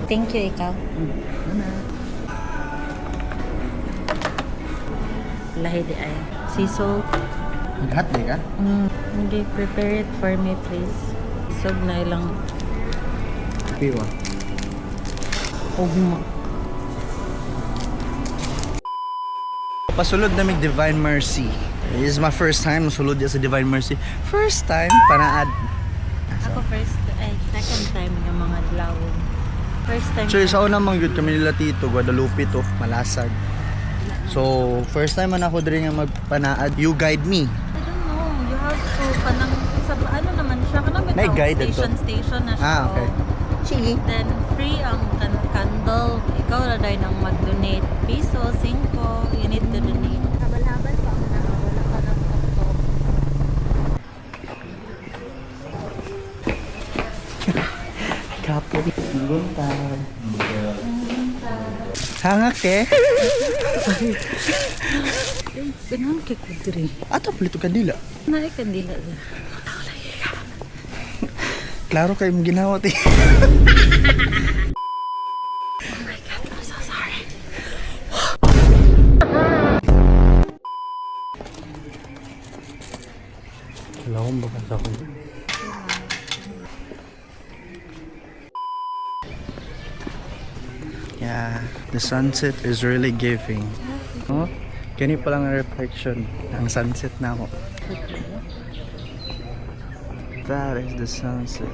Thank you, ikaw. Lahi di ay. Sea salt. Hot day ka? Hindi, prepare it for me, please. Isog na ilang Piwa. ugma. Pasulod na may Divine Mercy. This is my first time masulod sa Divine Mercy. First time, panaad. Ako second time yung mga dlawon. First time. So, sa unang mangyud kami nila Tito, Guadalupe to, Malasag. So, first time man ako diri nga magpanaad. You guide me. I don't know. You have to panang sa ano naman siya kanang May guide ito. station na siya. Ah, okay. Chili. Then free ang candle. Ikaw na dahil nang mag-donate. Piso, 5. You need to donate. Habal-habal pa ang wala ka ng laptop. Kapon. Buntag. Hangak eh. Ganun kay kudri. Ato plito kandila. Naay kandila. Klaro kayo mong ginawa ti. Oh my God, I'm so sorry. Wala akong bakas ako. Yeah, the sunset is really giving. Oh, kani pa lang ang reflection ng sunset na ako. That is the sunset.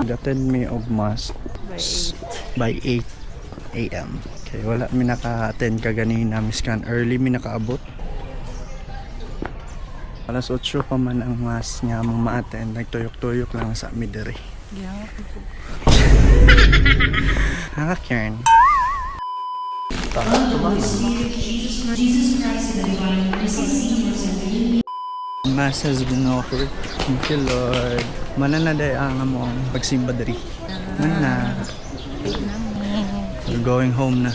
Gaten me of mass by 8 a.m. Okay, wala mi naka-attend kaganina, miskan early mi nakaabot. Alas 8 pa man ang mass nga mo ma-attend, nagtuyok-tuyok lang sa midere. Yeah. Hanga Karen. Mass has been offered. Thank you, Lord. Mananaday ang among pagsimba diri. Na. We're going home na.